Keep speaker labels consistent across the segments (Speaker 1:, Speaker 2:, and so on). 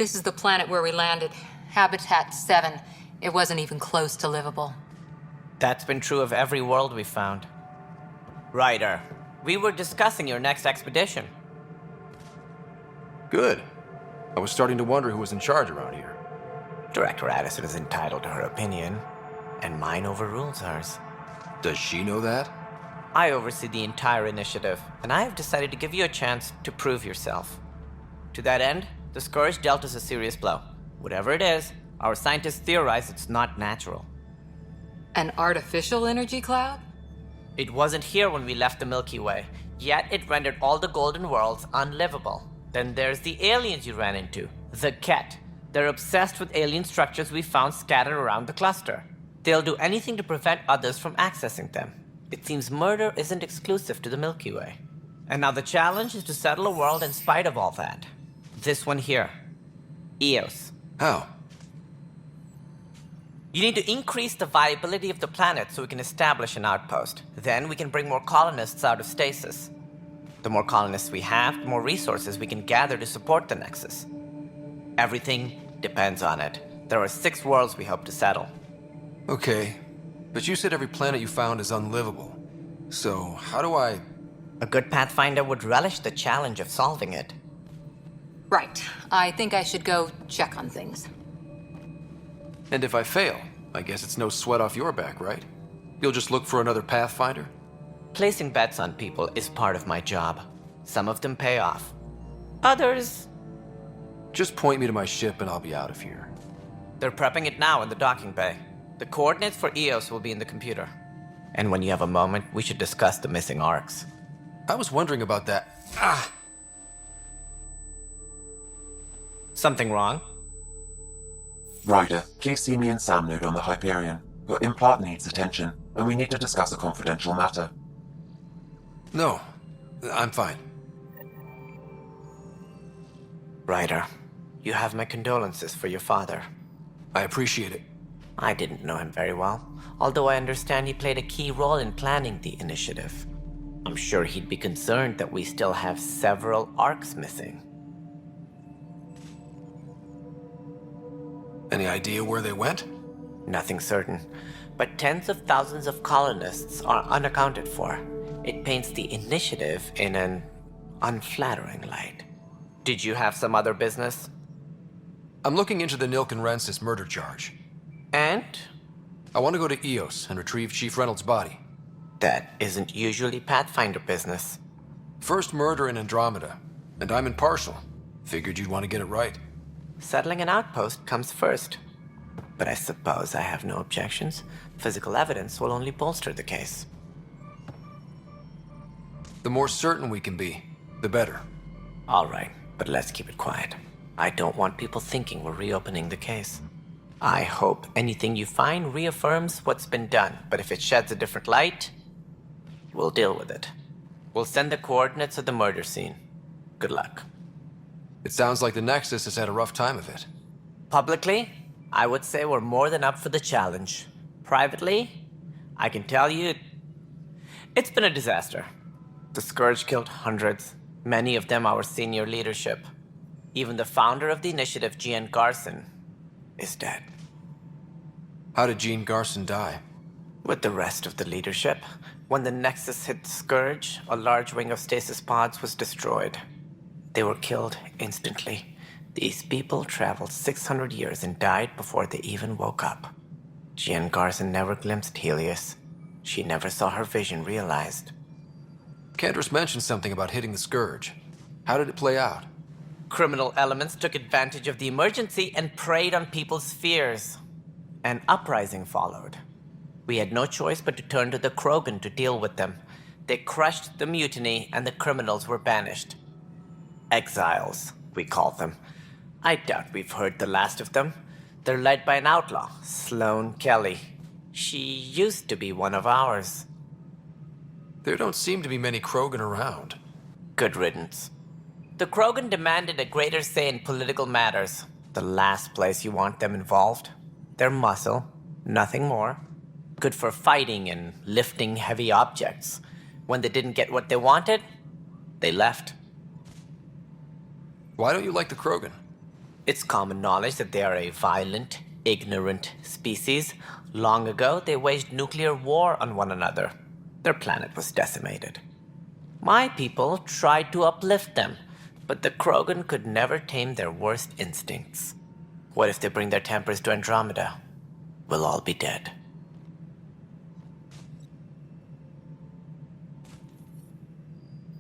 Speaker 1: This is the planet where we landed. Habitat 7. It wasn't even close to livable.
Speaker 2: That's been true of every world we've found. Ryder, we were discussing your next expedition.
Speaker 3: Good. I was starting to wonder who was in charge around here.
Speaker 2: Director Addison is entitled to her opinion, and mine overrules hers.
Speaker 3: Does she know that?
Speaker 2: I oversee the entire initiative, and I have decided to give you a chance to prove yourself. To that end, the Scourge dealt us a serious blow. Whatever it is, our scientists theorize it's not natural.
Speaker 1: An artificial energy cloud?
Speaker 2: It wasn't here when we left the Milky Way, yet it rendered all the golden worlds unlivable. Then there's the aliens you ran into, the Ket. They're obsessed with alien structures we found scattered around the cluster. They'll do anything to prevent others from accessing them. It seems murder isn't exclusive to the Milky Way. And now the challenge is to settle a world in spite of all that. This one here. Eos.
Speaker 3: How?
Speaker 2: You need to increase the viability of the planet so we can establish an outpost. Then we can bring more colonists out of stasis. The more colonists we have, the more resources we can gather to support the Nexus. Everything depends on it. There are 6 worlds we hope to settle.
Speaker 3: Okay, but you said every planet you found is unlivable. So, how do I...
Speaker 2: A good Pathfinder would relish the challenge of solving it.
Speaker 1: Right. I think I should go check on things.
Speaker 3: And if I fail, I guess it's no sweat off your back, right? You'll just look for another Pathfinder?
Speaker 2: Placing bets on people is part of my job. Some of them pay off. Others...
Speaker 3: Just point me to my ship and I'll be out of here.
Speaker 2: They're prepping it now in the docking bay. The coordinates for Eos will be in the computer. And when you have a moment, we should discuss the missing arcs.
Speaker 3: I was wondering about that.
Speaker 2: Something wrong?
Speaker 4: Ryder, please see me and Sam Node on the Hyperion. Your implant needs attention, and we need to discuss a confidential matter.
Speaker 3: No, I'm fine.
Speaker 2: Ryder, you have my condolences for your father.
Speaker 3: I appreciate it.
Speaker 2: I didn't know him very well, although I understand he played a key role in planning the initiative. I'm sure he'd be concerned that we still have several arcs missing.
Speaker 3: Any idea where they went?
Speaker 2: Nothing certain, but tens of thousands of colonists are unaccounted for. It paints the initiative in an unflattering light. Did you have some other business?
Speaker 3: I'm looking into the Nilkenrensis murder charge.
Speaker 2: And?
Speaker 3: I want to go to Eos and retrieve Chief Reynolds' body.
Speaker 2: That isn't usually Pathfinder business.
Speaker 3: First murder in Andromeda, and I'm impartial. Figured you'd want to get it right.
Speaker 2: Settling an outpost comes first. But I suppose I have no objections. Physical evidence will only bolster the case.
Speaker 3: The more certain we can be, the better.
Speaker 2: All right, but let's keep it quiet. I don't want people thinking we're reopening the case. I hope anything you find reaffirms what's been done, but if it sheds a different light, we'll deal with it. We'll send the coordinates of the murder scene. Good luck.
Speaker 3: It sounds like the Nexus has had a rough time of it.
Speaker 2: Publicly, I would say we're more than up for the challenge. Privately, I can tell you, it's been a disaster. The Scourge killed hundreds, many of them our senior leadership. Even the founder of the initiative, Jean Garson, is dead.
Speaker 3: How did Jean Garson die?
Speaker 2: With the rest of the leadership, when the Nexus hit Scourge, a large wing of stasis pods was destroyed. They were killed instantly. These people traveled 600 years and died before they even woke up. Jean Garson never glimpsed Helios. She never saw her vision realized.
Speaker 3: Cantress mentioned something about hitting the Scourge. How did it play out?
Speaker 2: Criminal elements took advantage of the emergency and preyed on people's fears. An uprising followed. We had no choice but to turn to the Krogan to deal with them. They crushed the mutiny and the criminals were banished. Exiles, we call them. I doubt we've heard the last of them. They're led by an outlaw, Sloane Kelly. She used to be one of ours.
Speaker 3: There don't seem to be many Krogan around.
Speaker 2: Good riddance. The Krogan demanded a greater say in political matters. The last place you want them involved. They're muscle, nothing more. Good for fighting and lifting heavy objects. When they didn't get what they wanted, they left.
Speaker 3: Why don't you like the Krogan?
Speaker 2: It's common knowledge that they are a violent, ignorant species. Long ago, they waged nuclear war on one another. Their planet was decimated. My people tried to uplift them, but the Krogan could never tame their worst instincts. What if they bring their tempers to Andromeda? We'll all be dead.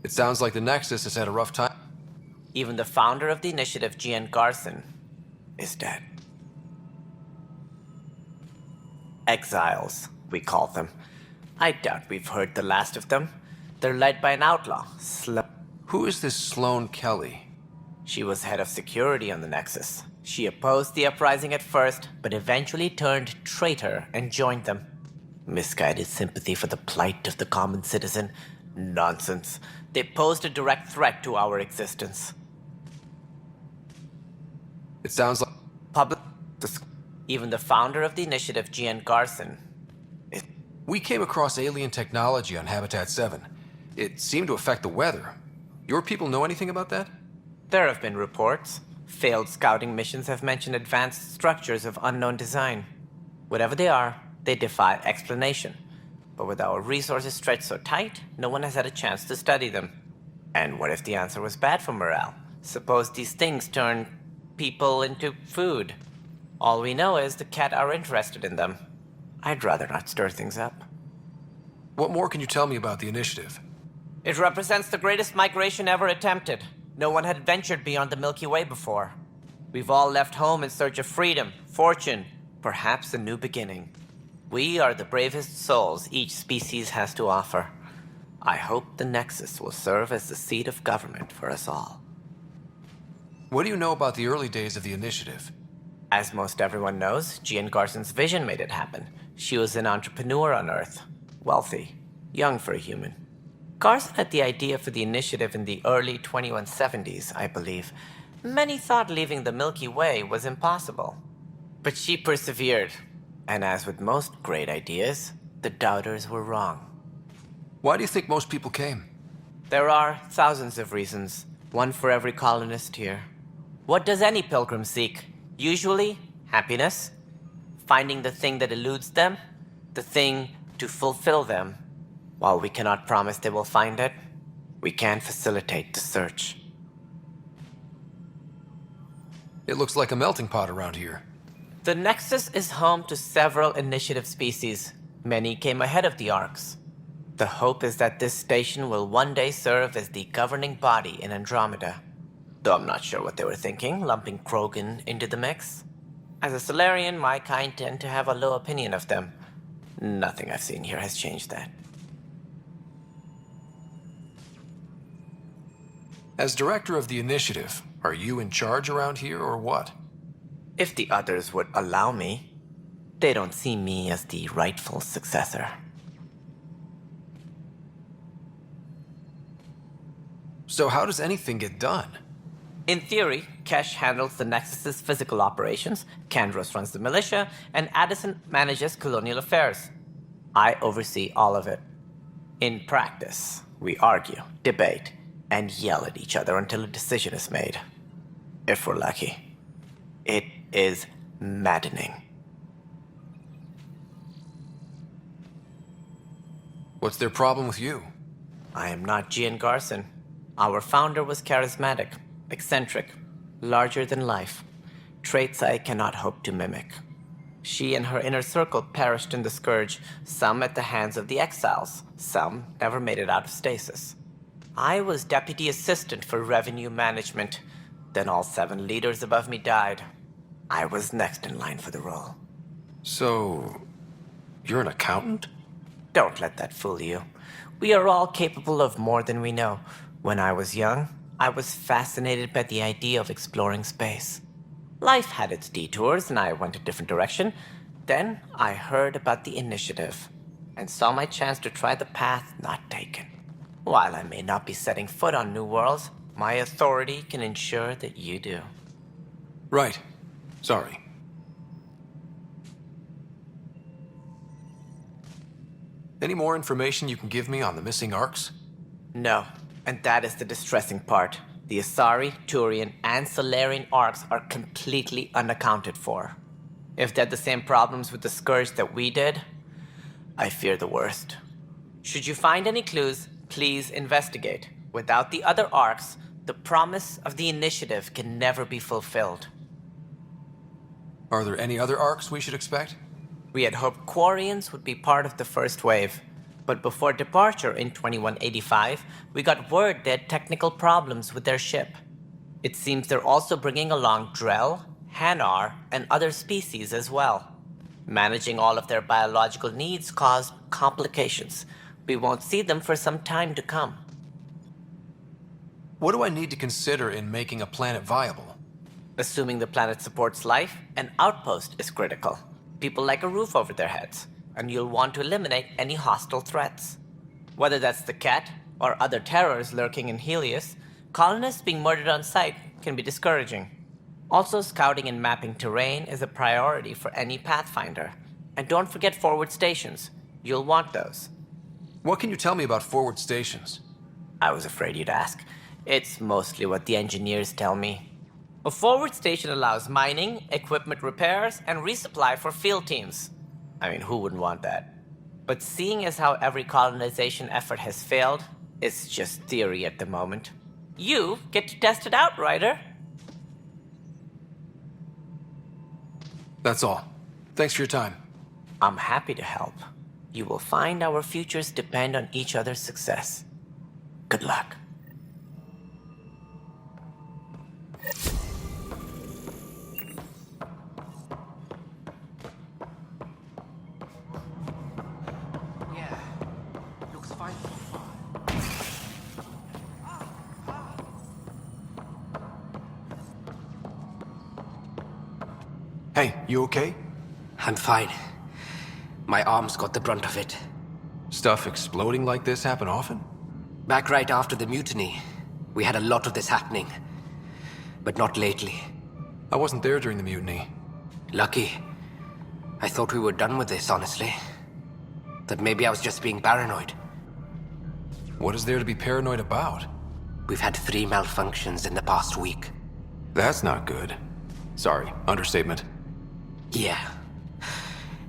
Speaker 3: It sounds like the Nexus has had a rough time.
Speaker 2: Even the founder of the initiative, Gian Garson, is dead. Exiles, we call them. I doubt we've heard the last of them. They're led by an outlaw,
Speaker 3: Who is this Sloane Kelly?
Speaker 2: She was head of security on the Nexus. She opposed the uprising at first, but eventually turned traitor and joined them. Misguided sympathy for the plight of the common citizen? Nonsense. They posed a direct threat to our existence.
Speaker 3: It sounds like...
Speaker 2: Even the founder of the initiative, Gian Garson.
Speaker 3: We came across alien technology on Habitat 7. It seemed to affect the weather. Your people know anything about that?
Speaker 2: There have been reports. Failed scouting missions have mentioned advanced structures of unknown design. Whatever they are, they defy explanation. But with our resources stretched so tight, no one has had a chance to study them. And what if the answer was bad for morale? Suppose these things turn people into food. All we know is the cat are interested in them. I'd rather not stir things up.
Speaker 3: What more can you tell me about the initiative?
Speaker 2: It represents the greatest migration ever attempted. No one had ventured beyond the Milky Way before. We've all left home in search of freedom, fortune, perhaps a new beginning. We are the bravest souls each species has to offer. I hope the Nexus will serve as the seat of government for us all.
Speaker 3: What do you know about the early days of the initiative?
Speaker 2: As most everyone knows, Gian Garson's vision made it happen. She was an entrepreneur on Earth. Wealthy. Young for a human. Garson had the idea for the initiative in the early 2170s, I believe. Many thought leaving the Milky Way was impossible. But she persevered. And as with most great ideas, the doubters were wrong.
Speaker 3: Why do you think most people came?
Speaker 2: There are thousands of reasons, one for every colonist here. What does any pilgrim seek? Usually, happiness. Finding the thing that eludes them, the thing to fulfill them. While we cannot promise they will find it, we can facilitate the search.
Speaker 3: It looks like a melting pot around here.
Speaker 2: The Nexus is home to several initiative species. Many came ahead of the Arks. The hope is that this station will one day serve as the governing body in Andromeda. Though I'm not sure what they were thinking, lumping Krogan into the mix. As a Solarian, my kind tend to have a low opinion of them. Nothing I've seen here has changed that.
Speaker 3: As director of the initiative, are you in charge around here or what?
Speaker 2: If the others would allow me, they don't see me as the rightful successor.
Speaker 3: So how does anything get done?
Speaker 2: In theory, Kesh handles the Nexus's physical operations, Kandros runs the militia, and Addison manages colonial affairs. I oversee all of it. In practice, we argue, debate, and yell at each other until a decision is made. If we're lucky. It is maddening.
Speaker 3: What's their problem with you?
Speaker 2: I am not Gian Garson. Our founder was charismatic, eccentric, larger than life. Traits I cannot hope to mimic. She and her inner circle perished in the Scourge, some at the hands of the Exiles, some never made it out of stasis. I was deputy assistant for revenue management. Then all 7 leaders above me died. I was next in line for the role.
Speaker 3: So, you're an accountant?
Speaker 2: Don't let that fool you. We are all capable of more than we know. When I was young, I was fascinated by the idea of exploring space. Life had its detours, and I went a different direction. Then I heard about the initiative, and saw my chance to try the path not taken. While I may not be setting foot on new worlds, my authority can ensure that you do.
Speaker 3: Right. Sorry. Any more information you can give me on the missing Arks?
Speaker 2: No, And that is the distressing part. The Asari, Turian, and Solarian arcs are completely unaccounted for. If they had the same problems with the Scourge that we did, I fear the worst. Should you find any clues, please investigate. Without the other arcs, the promise of the Initiative can never be fulfilled.
Speaker 3: Are there any other arcs we should expect?
Speaker 2: We had hoped Quarians would be part of the first wave, but before departure in 2185, we got word they had technical problems with their ship. It seems they're also bringing along Drell, Hanar, and other species as well. Managing all of their biological needs caused complications. We won't see them for some time to come.
Speaker 3: What do I need to consider in making a planet viable?
Speaker 2: Assuming the planet supports life, an outpost is critical. People like a roof over their heads, and you'll want to eliminate any hostile threats. Whether that's the cat or other terrors lurking in Helios, colonists being murdered on sight can be discouraging. Also, scouting and mapping terrain is a priority for any Pathfinder. And don't forget forward stations. You'll want those.
Speaker 3: What can you tell me about forward stations?
Speaker 2: I was afraid you'd ask. It's mostly what the engineers tell me. A forward station allows mining, equipment repairs, and resupply for field teams. I mean, who wouldn't want that? But seeing as how every colonization effort has failed, it's just theory at the moment. You get to test it out, Ryder.
Speaker 3: That's all. Thanks for your time.
Speaker 2: I'm happy to help. You will find our futures depend on each other's success. Good luck.
Speaker 5: Yeah, looks fine so far.
Speaker 3: Hey, you okay?
Speaker 5: I'm fine. My arms got the brunt of it.
Speaker 3: Stuff exploding like this happen often?
Speaker 5: Back right after the mutiny, we had a lot of this happening. But not lately.
Speaker 3: I wasn't there during the mutiny.
Speaker 5: Lucky. I thought we were done with this, honestly. That maybe I was just being paranoid.
Speaker 3: What is there to be paranoid about?
Speaker 5: We've had 3 malfunctions in the past week.
Speaker 3: That's not good. Sorry, understatement.
Speaker 5: Yeah.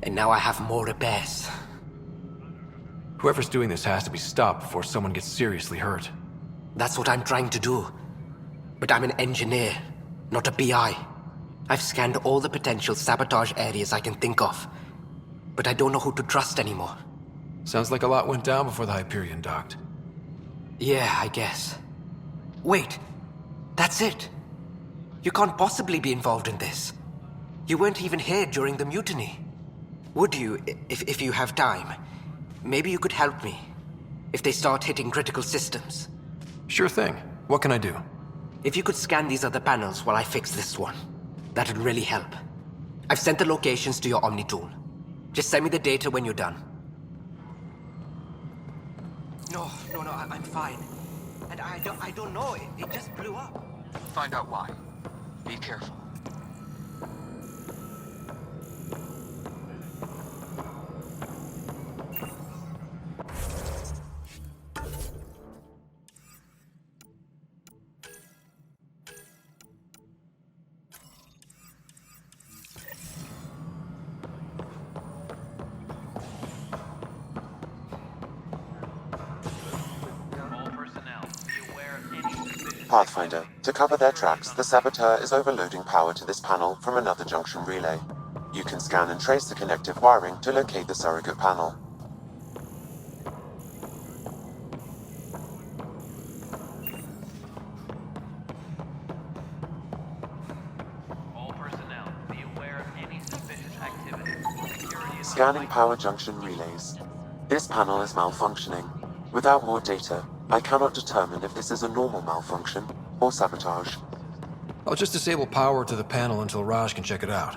Speaker 5: And now I have more repairs.
Speaker 3: Whoever's doing this has to be stopped before someone gets seriously hurt.
Speaker 5: That's what I'm trying to do. But I'm an engineer, not a BI. I've scanned all the potential sabotage areas I can think of. But I don't know who to trust anymore.
Speaker 3: Sounds like a lot went down before the Hyperion docked.
Speaker 5: Yeah, I guess. Wait. That's it. You can't possibly be involved in this. You weren't even here during the mutiny. Would you, if you have time? Maybe you could help me. If they start hitting critical systems.
Speaker 3: Sure thing. What can I do?
Speaker 5: If you could scan these other panels while I fix this one, that'd really help. I've sent the locations to your Omni tool. Just send me the data when you're done. No, I'm fine. And I don't know, it just blew up.
Speaker 6: Find out why. Be careful.
Speaker 4: Pathfinder, to cover their tracks, the saboteur is overloading power to this panel from another junction relay. You can scan and trace the connective wiring to locate the surrogate panel.
Speaker 6: All personnel, be aware of any suspicious activity. Security is
Speaker 4: Scanning power junction relays. This panel is malfunctioning. Without more data, I cannot determine if this is a normal malfunction or sabotage.
Speaker 3: I'll just disable power to the panel until Raj can check it out.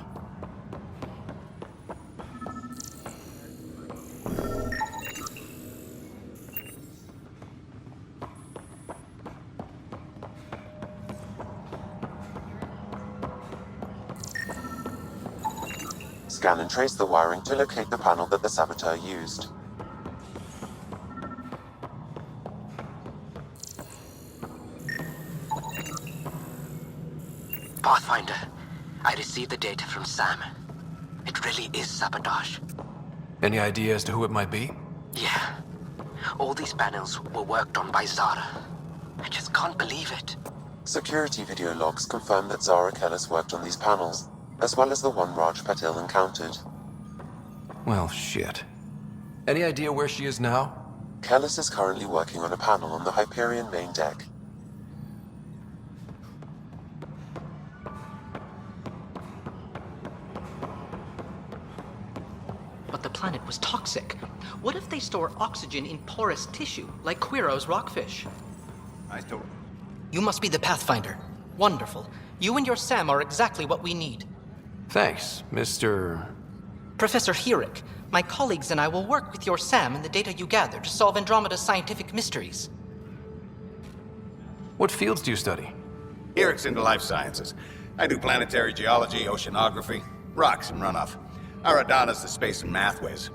Speaker 4: Scan and trace the wiring to locate the panel that the saboteur used.
Speaker 5: Pathfinder, I received the data from Sam. It really is sabotage.
Speaker 3: Any idea as to who it might be?
Speaker 5: Yeah. All these panels were worked on by Zara. I just can't believe it.
Speaker 4: Security video logs confirm that Zara Kellis worked on these panels, as well as the one Raj Patil encountered.
Speaker 3: Well, shit. Any idea where she is now?
Speaker 4: Kellis is currently working on a panel on the Hyperion main deck.
Speaker 7: But the planet was toxic. What if they store oxygen in porous tissue, like Quiro's rockfish? You must be the Pathfinder. Wonderful. You and your Sam are exactly what we need.
Speaker 3: Thanks, Mr.
Speaker 7: Professor Herrick, my colleagues and I will work with your Sam and the data you gather to solve Andromeda's scientific mysteries.
Speaker 3: What fields do you study?
Speaker 8: Eric's into life sciences. I do planetary geology, oceanography, rocks and runoff. Aradana's the space and math whiz.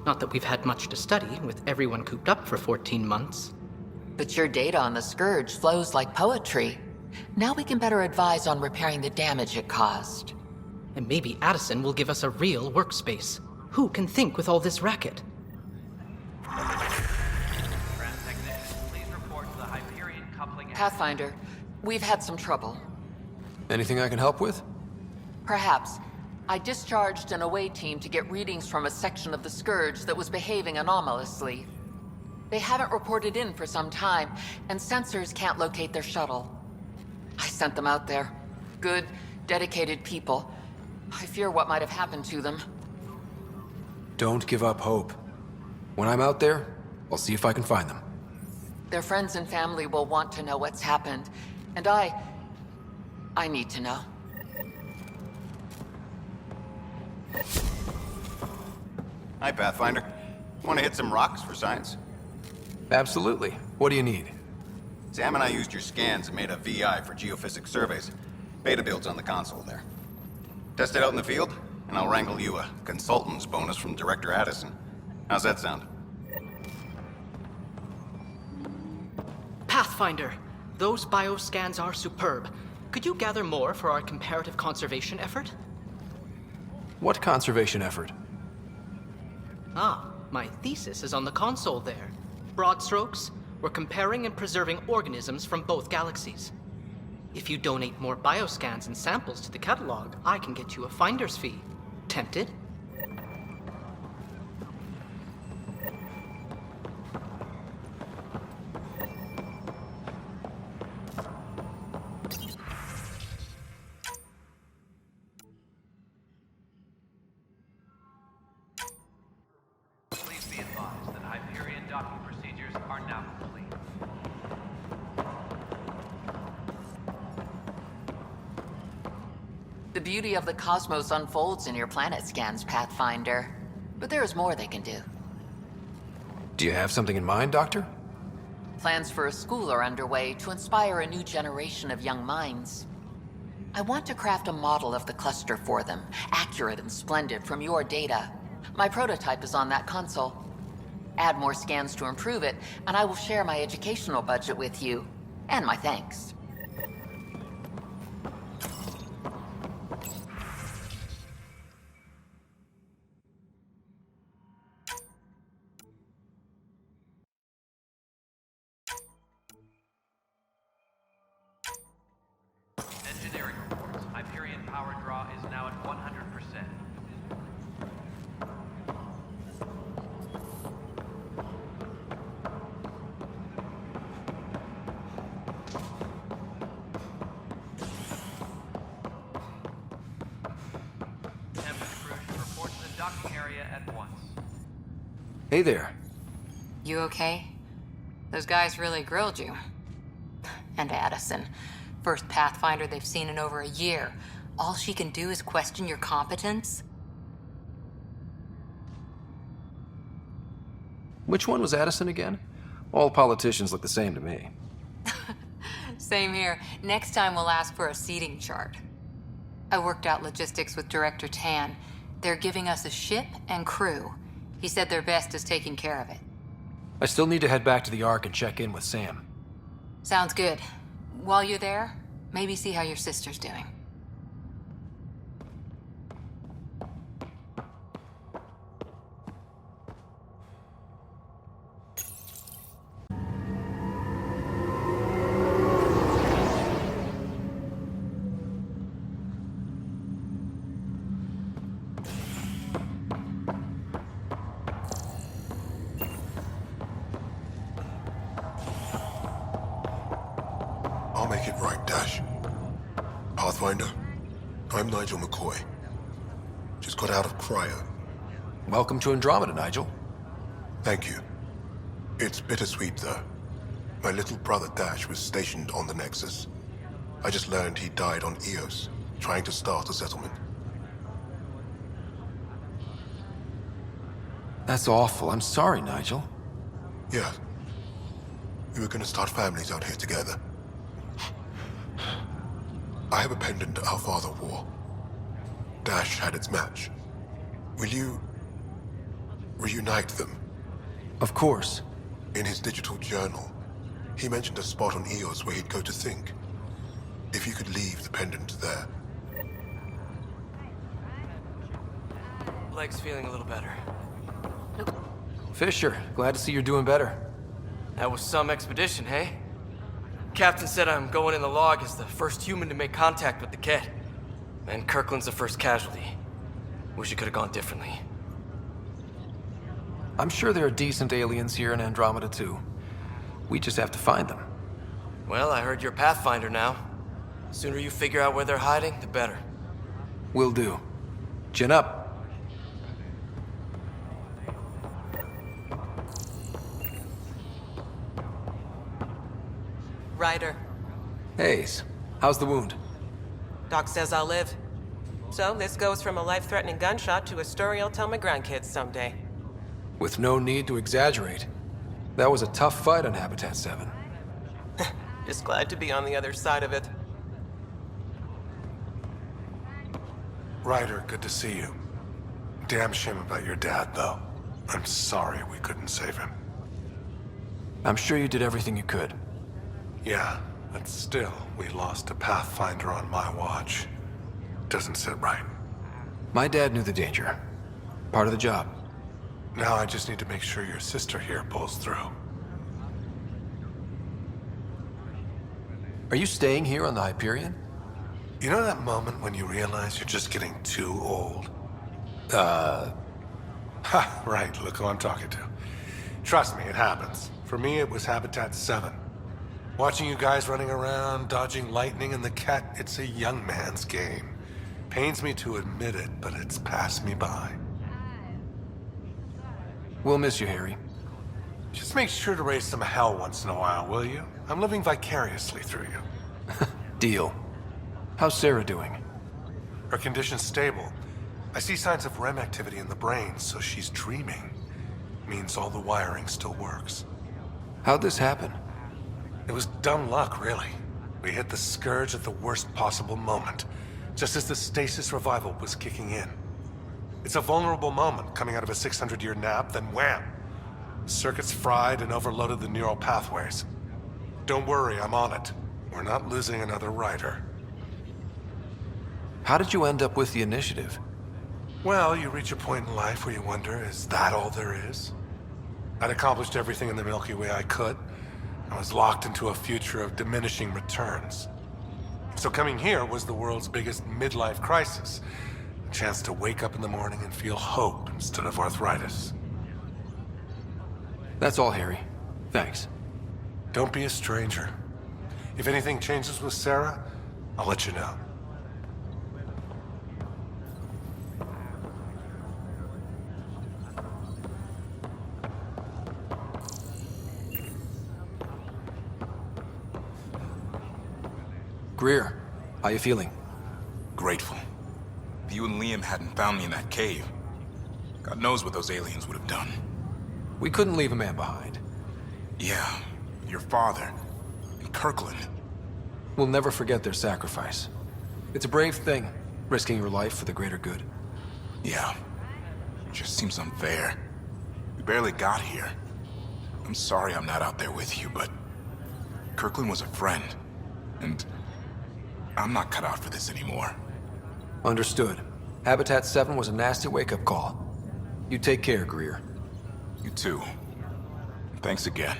Speaker 7: Not that we've had much to study, with everyone cooped up for 14 months.
Speaker 1: But your data on the Scourge flows like poetry. Now we can better advise on repairing the damage it caused.
Speaker 7: And maybe Addison will give us a real workspace. Who can think with all this racket?
Speaker 6: Transtechnicians, please report to the Hyperion coupling.
Speaker 1: Pathfinder, we've had some trouble.
Speaker 3: Anything I can help with?
Speaker 1: Perhaps. I discharged an away team to get readings from a section of the Scourge that was behaving anomalously. They haven't reported in for some time, and sensors can't locate their shuttle. I sent them out there. Good, dedicated people. I fear what might have happened to them.
Speaker 3: Don't give up hope. When I'm out there, I'll see if I can find them.
Speaker 1: Their friends and family will want to know what's happened, and I need to know.
Speaker 8: Hi, Pathfinder. Want to hit some rocks for science?
Speaker 3: Absolutely. What do you need?
Speaker 8: Sam and I used your scans and made a VI for geophysics surveys. Beta builds on the console there. Test it out in the field, and I'll wrangle you a consultant's bonus from Director Addison. How's that sound?
Speaker 7: Pathfinder, those bioscans are superb. Could you gather more for our comparative conservation effort?
Speaker 3: What conservation effort?
Speaker 7: Ah, my thesis is on the console there. Broad strokes, we're comparing and preserving organisms from both galaxies. If you donate more bioscans and samples to the catalog, I can get you a finder's fee. Tempted?
Speaker 6: Please be advised that Hyperion docking procedures are now complete.
Speaker 1: The beauty of the cosmos unfolds in your planet scans, Pathfinder. But there is more they can do.
Speaker 3: Do you have something in mind, Doctor?
Speaker 1: Plans for a school are underway to inspire a new generation of young minds. I want to craft a model of the cluster for them, accurate and splendid from your data. My prototype is on that console. Add more scans to improve it, and I will share my educational budget with you. And my thanks.
Speaker 6: Engineering reports. Hyperion power draw is now at 100%. Tempest crew should report to the docking area at once.
Speaker 3: Hey there.
Speaker 1: You okay? Those guys really grilled you. And Addison. First Pathfinder they've seen in over a year. All she can do is question your competence?
Speaker 3: Which one was Addison again? All politicians look the same to me.
Speaker 1: Same here. Next time we'll ask for a seating chart. I worked out logistics with Director Tann. They're giving us a ship and crew. He said their best is taking care of it.
Speaker 3: I still need to head back to the Ark and check in with Sam.
Speaker 1: Sounds good. While you're there, maybe see how your sister's doing.
Speaker 9: I'll make it right, Dash. Pathfinder, I'm Nigel McCoy. Just got out of cryo.
Speaker 3: Welcome to Andromeda, Nigel.
Speaker 9: Thank you. It's bittersweet, though. My little brother Dash was stationed on the Nexus. I just learned he died on Eos, trying to start a settlement.
Speaker 3: That's awful. I'm sorry, Nigel.
Speaker 9: Yeah. We were gonna start families out here together. I have a pendant our father wore. Dash had its match. Will you reunite them?
Speaker 3: Of course.
Speaker 9: In his digital journal, he mentioned a spot on Eos where he'd go to think. If you could leave the pendant there.
Speaker 10: Leg's feeling a little better.
Speaker 3: Fisher, glad to see you're doing better.
Speaker 10: That was some expedition, hey? Captain said I'm going in the log as the first human to make contact with the kid. And Kirkland's the first casualty. Wish it could have gone differently.
Speaker 3: I'm sure there are decent aliens here in Andromeda, too. We just have to find them.
Speaker 10: Well, I heard you're Pathfinder now. Sooner you figure out where they're hiding, the better.
Speaker 3: Will do. Chin up.
Speaker 11: Ryder.
Speaker 3: Hayes, how's the wound?
Speaker 11: Doc says I'll live. So this goes from a life-threatening gunshot to a story I'll tell my grandkids someday.
Speaker 3: With no need to exaggerate. That was a tough fight on Habitat 7.
Speaker 11: Just glad to be on the other side of it.
Speaker 9: Ryder, good to see you. Damn shame about your dad, though. I'm sorry we couldn't save him.
Speaker 3: I'm sure you did everything you could.
Speaker 9: Yeah, but still, we lost a Pathfinder on my watch. Doesn't sit right.
Speaker 3: My dad knew the danger. Part of the job.
Speaker 9: Now I just need to make sure your sister here pulls through.
Speaker 3: Are you staying here on the Hyperion?
Speaker 9: You know that moment when you realize you're just getting too old? Ha, right, look who I'm talking to. Trust me, it happens. For me, it was Habitat 7. Watching you guys running around, dodging lightning and the cat, it's a young man's game. Pains me to admit it, but it's passed me by.
Speaker 3: We'll miss you, Harry.
Speaker 9: Just make sure to raise some hell once in a while, will you? I'm living vicariously through you.
Speaker 3: Deal. How's Sarah doing?
Speaker 9: Her condition's stable. I see signs of REM activity in the brain, so she's dreaming. Means all the wiring still works.
Speaker 3: How'd this happen?
Speaker 9: It was dumb luck, really. We hit the Scourge at the worst possible moment, just as the stasis revival was kicking in. It's a vulnerable moment coming out of a 600-year nap, then wham! Circuits fried and overloaded the neural pathways. Don't worry, I'm on it. We're not losing another rider.
Speaker 3: How did you end up with the initiative?
Speaker 9: Well, you reach a point in life where you wonder, is that all there is? I'd accomplished everything in the Milky Way I could. I was locked into a future of diminishing returns. So coming here was the world's biggest midlife crisis. A chance to wake up in the morning and feel hope instead of arthritis.
Speaker 3: That's all, Harry. Thanks.
Speaker 9: Don't be a stranger. If anything changes with Sarah, I'll let you know.
Speaker 3: Greer, how you feeling?
Speaker 12: Grateful. If you and Liam hadn't found me in that cave, God knows what those aliens would have done.
Speaker 3: We couldn't leave a man behind.
Speaker 12: Yeah, your father, and Kirkland.
Speaker 3: We'll never forget their sacrifice. It's a brave thing, risking your life for the greater good.
Speaker 12: Yeah, it just seems unfair. We barely got here. I'm sorry I'm not out there with you, but Kirkland was a friend, and I'm not cut out for this anymore.
Speaker 3: Understood. Habitat 7 was a nasty wake-up call. You take care, Greer.
Speaker 12: You too. Thanks again.